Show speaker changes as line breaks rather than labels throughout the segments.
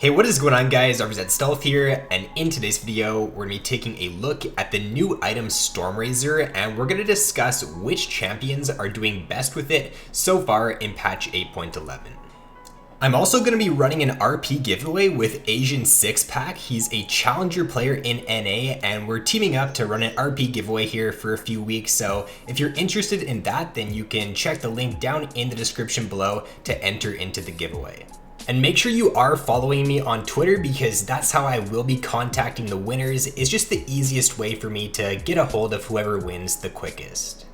Hey, what is going on guys? RvzStealth here, and in today's video, we're going to be taking a look at the new item Stormrazor, and we're going to discuss which champions are doing best with it so far in patch 8.11. I'm also going to be running an RP giveaway with Asian 6-Pack. He's a challenger player in NA, and we're teaming up to run an RP giveaway here for a few weeks. So if you're interested in that, then you can check the link down in the description below to enter into the giveaway. And make sure you are following me on Twitter because that's how I will be contacting the winners. It's just the easiest way for me to get a hold of whoever wins the quickest.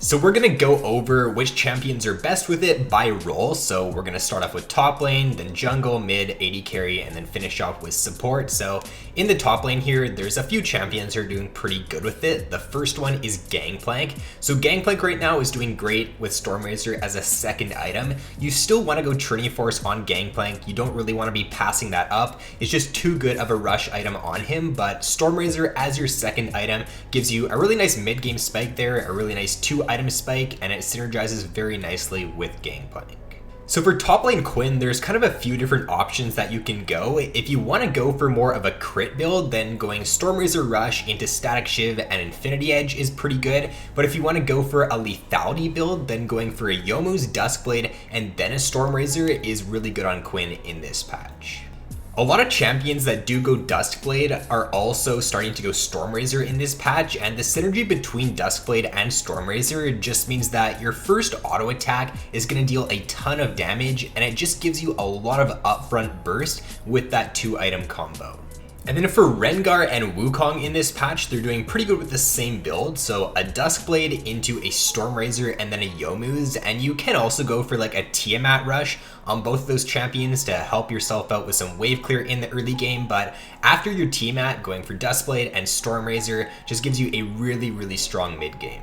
So we're going to go over which champions are best with it by role. So we're going to start off with top lane, then jungle, mid, AD carry, and then finish off with support. So in the top lane here, there's a few champions who are doing pretty good with it. The first one is Gangplank. So Gangplank right now is doing great with Stormrazor as a second item. You still want to go Trinity Force on Gangplank. You don't really want to be passing that up. It's just too good of a rush item on him, but Stormrazor as your second item gives you a really nice mid-game spike there, a really nice 2-item spike, and it synergizes very nicely with Gangplank. So for top lane Quinn, there's kind of a few different options that you can go. If you want to go for more of a crit build, then going Stormrazor Rush into Static Shiv and Infinity Edge is pretty good. But if you want to go for a lethality build, then going for a Youmuu's Duskblade and then a Stormrazor is really good on Quinn in this patch. A lot of champions that do go Duskblade are also starting to go Stormrazor in this patch, and the synergy between Duskblade and Stormrazor just means that your first auto attack is going to deal a ton of damage, and it just gives you a lot of upfront burst with that 2-item combo. And then for Rengar and Wukong in this patch, they're doing pretty good with the same build. So a Duskblade into a Stormrazor and then a Youmuu's, and you can also go for like a Tiamat rush on both of those champions to help yourself out with some wave clear in the early game. But after your Tiamat, going for Duskblade and Stormrazor just gives you a really strong mid game.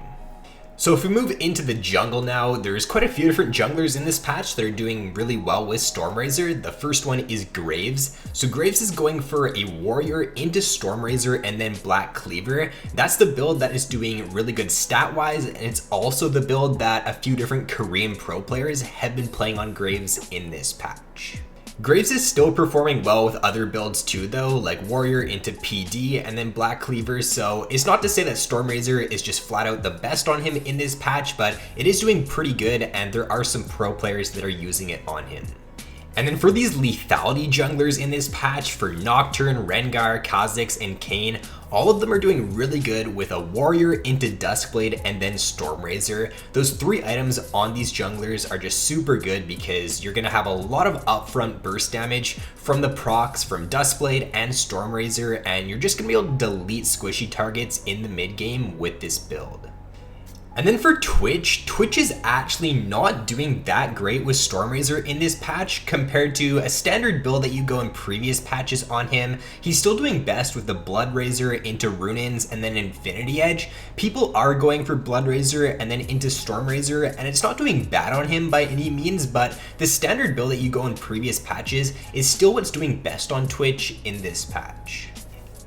So if we move into the jungle now, there's quite a few different junglers in this patch that are doing really well with Stormrazor. The first one is Graves. So Graves is going for a warrior into Stormrazor and then Black Cleaver. That's the build that is doing really good stat-wise, and it's also the build that a few different Korean pro players have been playing on Graves in this patch. Graves is still performing well with other builds too though, like Warrior into PD and then Black Cleaver, so it's not to say that Stormrazor is just flat out the best on him in this patch, but it is doing pretty good and there are some pro players that are using it on him. And then for these lethality junglers in this patch, for Nocturne, Rengar, Kha'Zix, and Kayn, all of them are doing really good with a warrior into Duskblade and then Stormrazor. Those 3 items on these junglers are just super good because you're going to have a lot of upfront burst damage from the procs from Duskblade and Stormrazor, and you're just going to be able to delete squishy targets in the mid game with this build. And then for Twitch is actually not doing that great with Stormrazor in this patch compared to a standard build that you go in previous patches on him. He's still doing best with the Bloodrazor into Runaan's and then Infinity Edge. People are going for Bloodrazor and then into Stormrazor, and it's not doing bad on him by any means, but the standard build that you go in previous patches is still what's doing best on Twitch in this patch.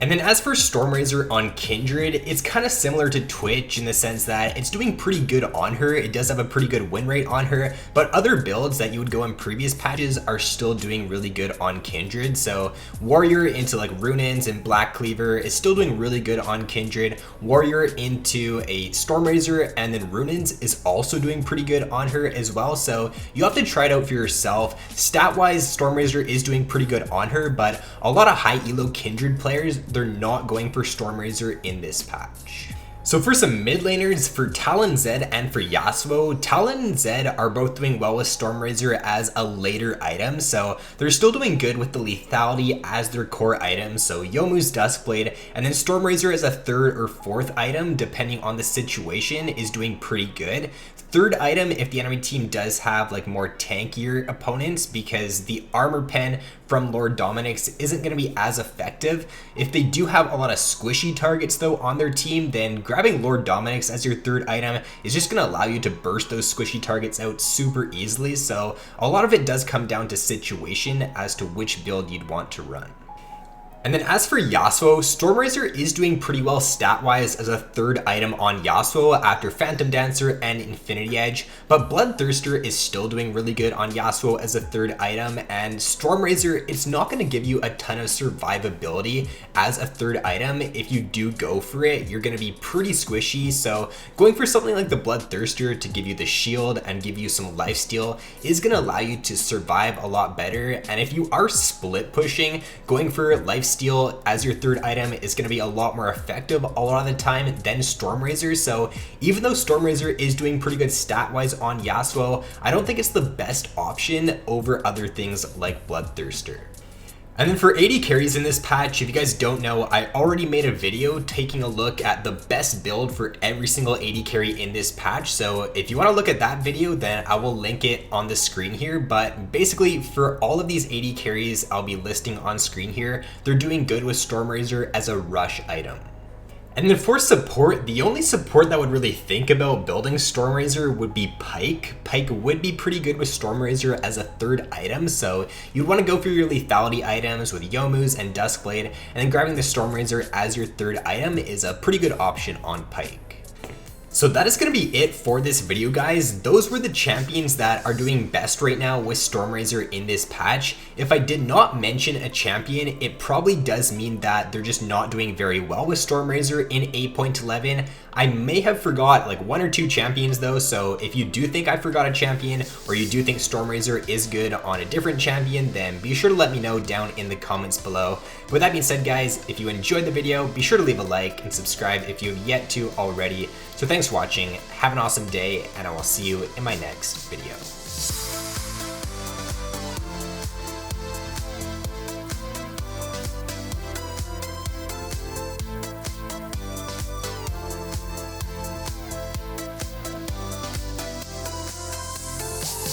And then as for Stormrazor on Kindred, it's kind of similar to Twitch in the sense that it's doing pretty good on her. It does have a pretty good win rate on her, but other builds that you would go in previous patches are still doing really good on Kindred. So Warrior into like Runaan's and Black Cleaver is still doing really good on Kindred. Warrior into a Stormrazor and then Runaan's is also doing pretty good on her as well. So you have to try it out for yourself. Stat-wise, Stormrazor is doing pretty good on her, but a lot of high elo Kindred players, they're not going for Stormrazor in this patch. So for some mid laners, for Talon Zed and for Yasuo, Talon and Zed are both doing well with Stormrazor as a later item, so they're still doing good with the lethality as their core item. So Youmuu's Duskblade and then Stormrazor as a 3rd or 4th item, depending on the situation, is doing pretty good. 3rd item if the enemy team does have like more tankier opponents, because the armor pen from Lord Dominik's isn't going to be as effective. If they do have a lot of squishy targets though on their team, then grabbing Lord Dominik's as your 3rd item is just going to allow you to burst those squishy targets out super easily. So a lot of it does come down to situation as to which build you'd want to run. And then as for Yasuo, Stormrazor is doing pretty well stat-wise as a third item on Yasuo after Phantom Dancer and Infinity Edge, but Bloodthirster is still doing really good on Yasuo as a third item, and Stormrazor, it's not going to give you a ton of survivability as a third item. If you do go for it, you're going to be pretty squishy, so going for something like the Bloodthirster to give you the shield and give you some lifesteal is going to allow you to survive a lot better. And if you are split pushing, going for lifesteal as your third item is going to be a lot more effective a lot of the time than Stormrazor. So even though Stormrazor is doing pretty good stat wise on Yasuo, I don't think it's the best option over other things like Bloodthirster. And then for AD carries in this patch, if you guys don't know, I already made a video taking a look at the best build for every single AD carry in this patch. So if you want to look at that video, then I will link it on the screen here. But basically for all of these AD carries I'll be listing on screen here, they're doing good with Stormrazor as a rush item. And then for support, the only support that would really think about building Stormrazor would be Pyke. Pyke would be pretty good with Stormrazor as a third item, so you'd want to go for your lethality items with Youmuu's and Duskblade, and then grabbing the Stormrazor as your third item is a pretty good option on Pyke. So that is going to be it for this video, guys. Those were the champions that are doing best right now with Stormrazor in this patch. If I did not mention a champion, it probably does mean that they're just not doing very well with Stormrazor in 8.11. I may have forgot like one or two champions though, so if you do think I forgot a champion or you do think Stormrazor is good on a different champion, then be sure to let me know down in the comments below. With that being said, guys, if you enjoyed the video, be sure to leave a like and subscribe if you have yet to already. So thanks for watching, have an awesome day, and I will see you in my next video.